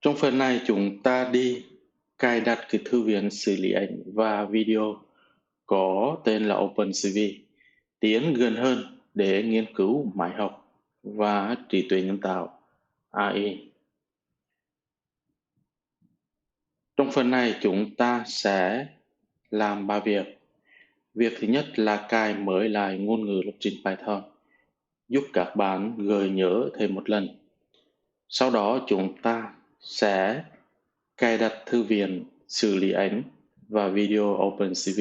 Trong phần này chúng ta đi cài đặt cái thư viện xử lý ảnh và video có tên là OpenCV, tiến gần hơn để nghiên cứu máy học và trí tuệ nhân tạo AI. Trong phần này chúng ta sẽ làm 3 việc. Việc thứ nhất là cài mới lại ngôn ngữ lập trình Python, giúp các bạn gợi nhớ thêm một lần. Sau đó chúng ta sẽ cài đặt thư viện xử lý ảnh và video OpenCV.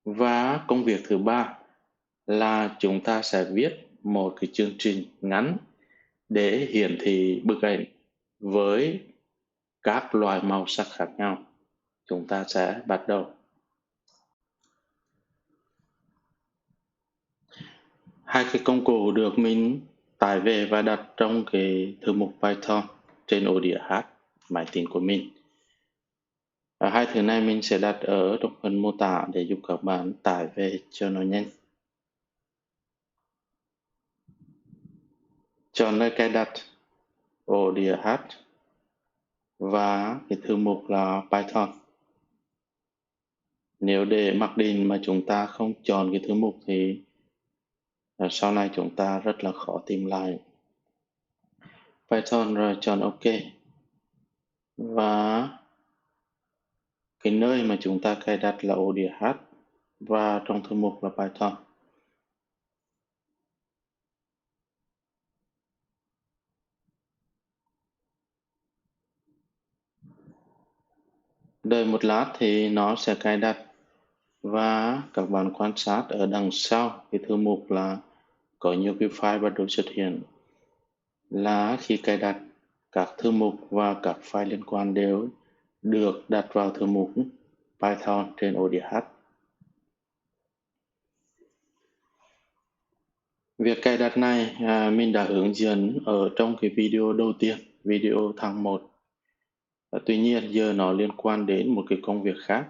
Và công việc thứ ba là chúng ta sẽ viết một cái chương trình ngắn để hiển thị bức ảnh với các loại màu sắc khác nhau. Chúng ta sẽ bắt đầu. Hai cái công cụ được mình tải về và đặt trong cái thư mục Python trên ổ đĩa hát máy tính của mình. Hai thứ này mình sẽ đặt ở trong phần mô tả để giúp các bạn tải về cho nó nhanh. Chọn nơi cài đặt ổ đĩa hát và cái thư mục là Python. Nếu để mặc định mà chúng ta không chọn cái thư mục thì sau này chúng ta rất là khó tìm lại. Python rồi chọn OK. Và cái nơi mà chúng ta cài đặt là ổ đĩa hát và trong thư mục là Python. Đợi một lát thì nó sẽ cài đặt và các bạn quan sát ở đằng sau cái thư mục là có nhiều cái file bắt đầu xuất hiện. Là khi cài đặt, các thư mục và các file liên quan đều được đặt vào thư mục Python trên ổ đĩa hát. Việc cài đặt này mình đã hướng dẫn ở trong cái video đầu tiên, video tháng 1. Tuy nhiên giờ nó liên quan đến một cái công việc khác,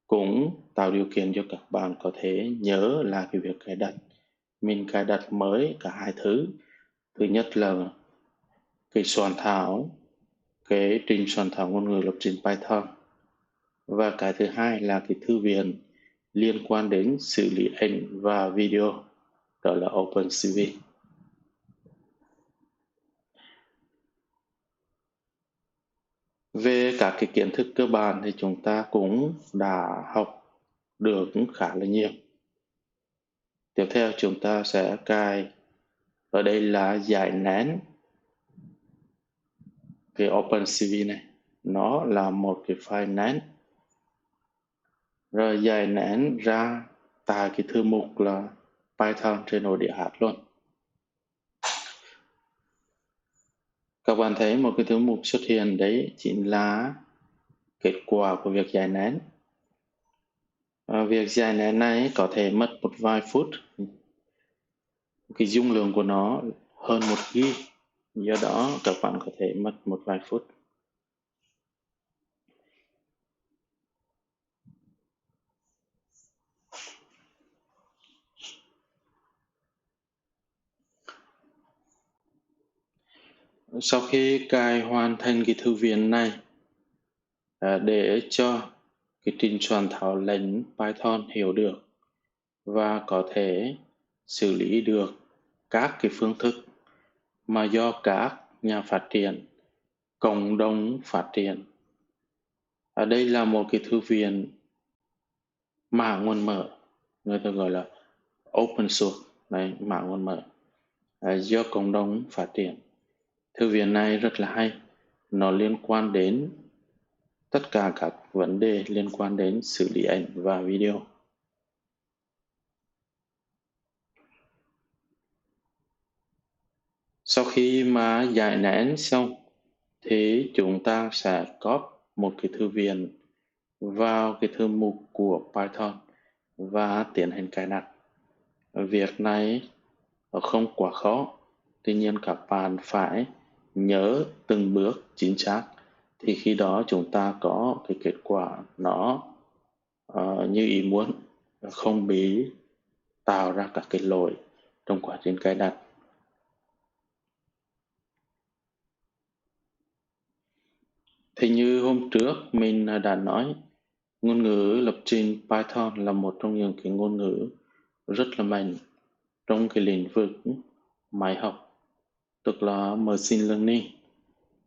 cũng tạo điều kiện cho các bạn có thể nhớ là cái việc cài đặt. Mình cài đặt mới cả hai thứ. Thứ nhất là cái soạn thảo, cái trình soạn thảo ngôn ngữ lập trình Python. Và cái thứ hai là cái thư viện liên quan đến xử lý ảnh và video, đó là OpenCV. Về các cái kiến thức cơ bản thì chúng ta cũng đã học được khá là nhiều. Tiếp theo chúng ta sẽ cài, ở đây là giải nén cái OpenCV này. Nó là một cái file nén. Rồi giải nén ra tại cái thư mục là Python trên ổ đĩa hát luôn. Các bạn thấy một cái thư mục xuất hiện đấy chính là kết quả của việc giải nén. Việc giải nén này có thể mất một vài phút. Cái dung lượng của nó hơn 1 GB, do đó các bạn có thể mất một vài phút. Sau khi cài hoàn thành cái thư viện này, để cho cái trình soạn thảo lệnh Python hiểu được và có thể xử lý được các cái phương thức mà do các nhà phát triển, cộng đồng phát triển. Ở đây là một cái thư viện mã nguồn mở, người ta gọi là open source, đấy, mã nguồn mở, do cộng đồng phát triển. Thư viện này rất là hay, nó liên quan đến tất cả các vấn đề liên quan đến xử lý ảnh và video. Sau khi mà giải nén xong thì chúng ta sẽ copy một cái thư viện vào cái thư mục của Python và tiến hành cài đặt. Việc này không quá khó, tuy nhiên các bạn phải nhớ từng bước chính xác thì khi đó chúng ta có cái kết quả nó như ý muốn, không bị tạo ra các cái lỗi trong quá trình cài đặt. Thì như hôm trước mình đã nói, ngôn ngữ lập trình Python là một trong những cái ngôn ngữ rất là mạnh trong cái lĩnh vực máy học, tức là machine learning,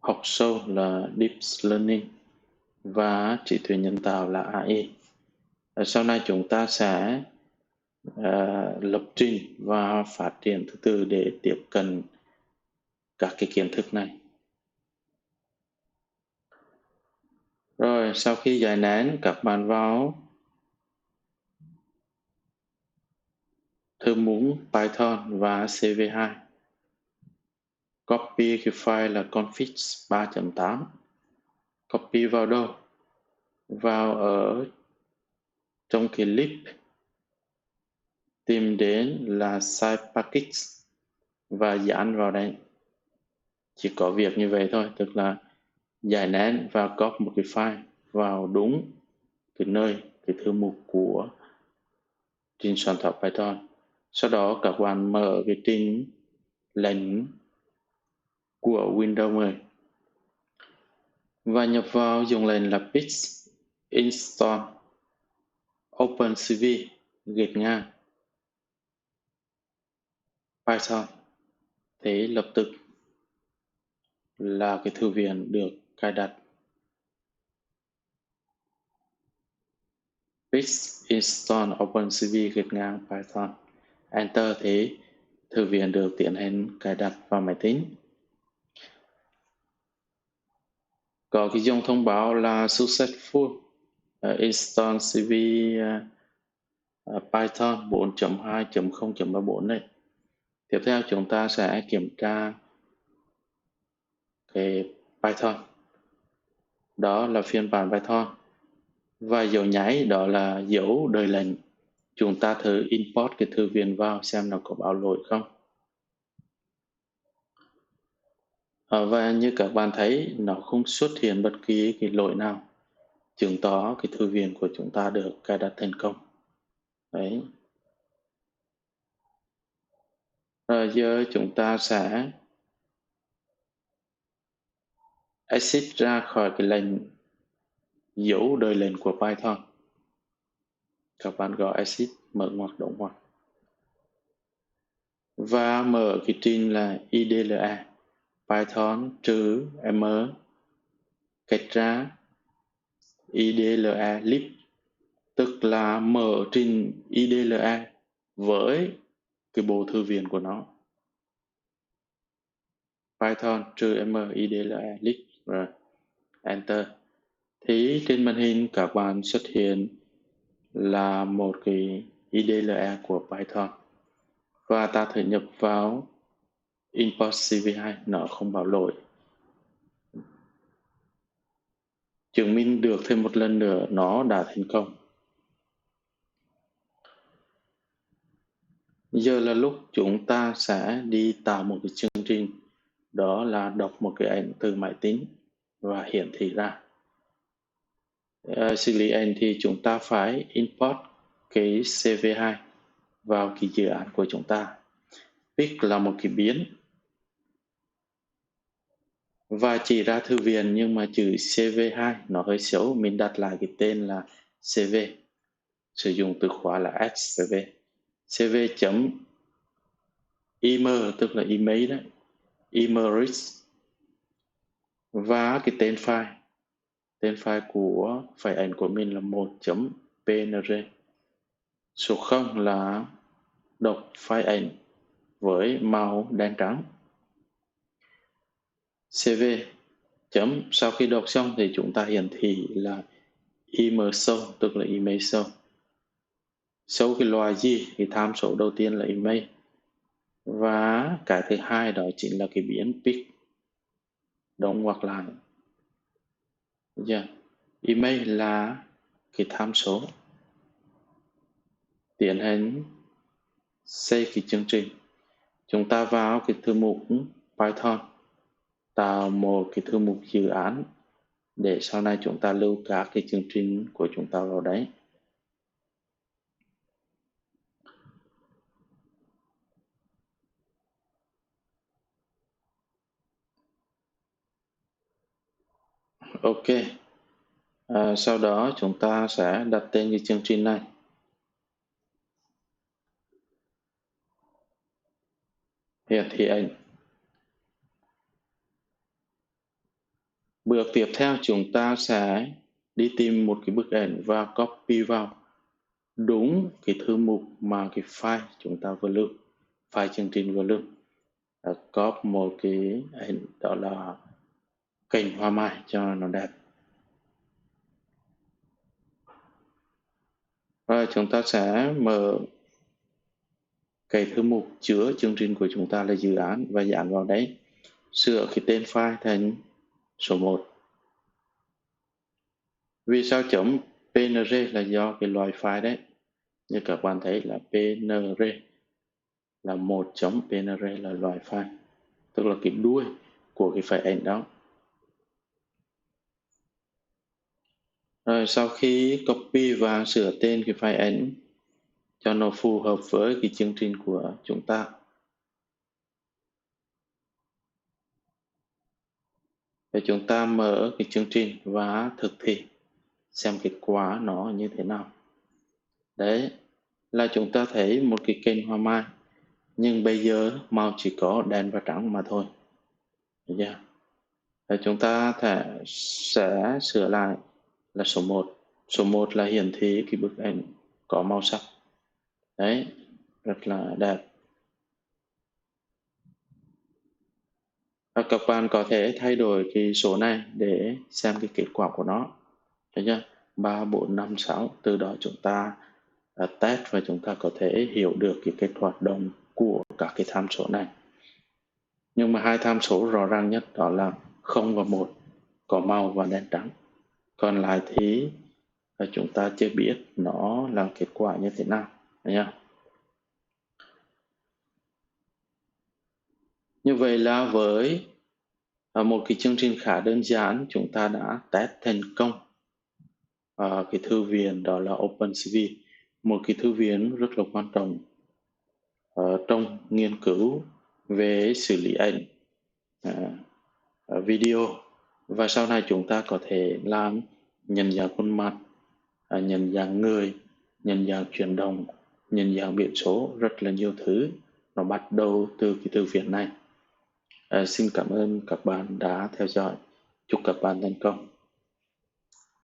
học sâu là deep learning và trí tuệ nhân tạo là AI. Sau này chúng ta sẽ lập trình và phát triển từ từ để tiếp cận các cái kiến thức này. Rồi sau khi giải nén, các bạn vào thư mục Python và CV2. Copy cái file là config 3.8. Copy vào đâu? Vào ở trong cái lib, tìm đến là site package và dán vào đây. Chỉ có việc như vậy thôi, tức là giải nén và copy một cái file vào đúng cái nơi, cái thư mục của trình soạn thảo Python. Sau đó các bạn mở cái trình lệnh của Windows 10 và nhập vào dùng lệnh là pip install OpenCV gạch ngang Python. Thế lập tức là cái thư viện được cài đặt. Pip install OpenCV gạch ngang Python. Enter, thế thư viện được tiến hành cài đặt vào máy tính. Có cái dòng thông báo là successful install CV Python 4.2.0.34 đấy. Tiếp theo chúng ta sẽ kiểm tra cái Python. Đó là phiên bản Python. Và dấu nháy đó là dấu đời lệnh. Chúng ta thử import cái thư viện vào xem nó có báo lỗi không. Và như các bạn thấy, nó không xuất hiện bất kỳ cái lỗi nào, chứng tỏ cái thư viện của chúng ta được cài đặt thành công. Đấy. Rồi giờ chúng ta sẽ exit ra khỏi cái lệnh dấu đời lệnh của Python. Các bạn gõ exit, mở ngoặc đóng ngoặc và mở cái trình là idle Python trừ m cách ra idle lib, tức là mở trình idle với cái bộ thư viện của nó. Python trừ m idle lib, rồi enter. Thì trên màn hình các bạn xuất hiện là một cái idle của Python và ta thử nhập vào import cv2, nó không báo lỗi. Chứng minh được thêm một lần nữa nó đã thành công. Giờ là lúc chúng ta sẽ đi tạo một cái chương trình, đó là đọc một cái ảnh từ máy tính và hiển thị ra. Xử lý ảnh thì chúng ta phải import cái CV2 vào cái dự án của chúng ta. Pick là một cái biến và chỉ ra thư viện, nhưng mà chữ CV2 nó hơi xấu, mình đặt lại cái tên là CV, sử dụng từ khóa là SCV. cv.im tức là email đấy, email và cái tên file của file ảnh của mình là 1.png. Số 0 là đọc file ảnh với màu đen trắng. cv sau khi đọc xong thì chúng ta hiển thị là email show, tức là email show. Show cái loại gì? Cái tham số đầu tiên là email và cái thứ hai đó chính là cái biến pic đóng ngoặc lại. Email là cái tham số. Tiến hành xây cái chương trình. Chúng ta vào cái thư mục Python, tạo một cái thư mục dự án để sau này chúng ta lưu các cái chương trình của chúng ta vào đấy. Ok. Sau đó chúng ta sẽ đặt tên cái chương trình này. Hiển thị ảnh. Bước tiếp theo chúng ta sẽ đi tìm một cái bức ảnh và copy vào đúng cái thư mục mà cái file chúng ta vừa lưu, file chương trình vừa lưu. Copy một cái ảnh đó là cành hoa mai cho nó đẹp. Rồi chúng ta sẽ mở cái thư mục chứa chương trình của chúng ta là dự án và dán vào đấy, sửa cái tên file thành số 1. Vì sao chấm PNG là do cái loại file đấy, như các bạn thấy là PNG là 1.pnr là loại file, tức là cái đuôi của cái file ảnh đó. Rồi sau khi copy và sửa tên cái file ảnh cho nó phù hợp với cái chương trình của chúng ta, thì chúng ta mở cái chương trình và thực thi xem kết quả nó như thế nào. Đấy là chúng ta thấy một cái kênh hoa mai, nhưng bây giờ màu chỉ có đen và trắng mà thôi. Được chưa? Rồi chúng ta sẽ sửa lại là số 1. Số 1 là hiển thị cái bức ảnh có màu sắc. Đấy, rất là đẹp. Và các bạn có thể thay đổi cái số này để xem cái kết quả của nó. Được chưa? 3, 4, 5, 6. Từ đó chúng ta test và chúng ta có thể hiểu được cái kết hoạt động của các cái tham số này. Nhưng mà hai tham số rõ ràng nhất đó là 0 và 1, có màu và đen trắng. Còn lại thì chúng ta chưa biết nó là kết quả như thế nào. Được chưa? Như vậy là với một cái chương trình khá đơn giản, chúng ta đã test thành công cái thư viện đó là OpenCV, một cái thư viện rất là quan trọng trong nghiên cứu về xử lý ảnh, video, và sau này chúng ta có thể làm nhận dạng khuôn mặt, nhận dạng người, nhận dạng chuyển động, nhận dạng biển số, rất là nhiều thứ. Nó bắt đầu từ cái thư viện này. Xin cảm ơn các bạn đã theo dõi. Chúc các bạn thành công.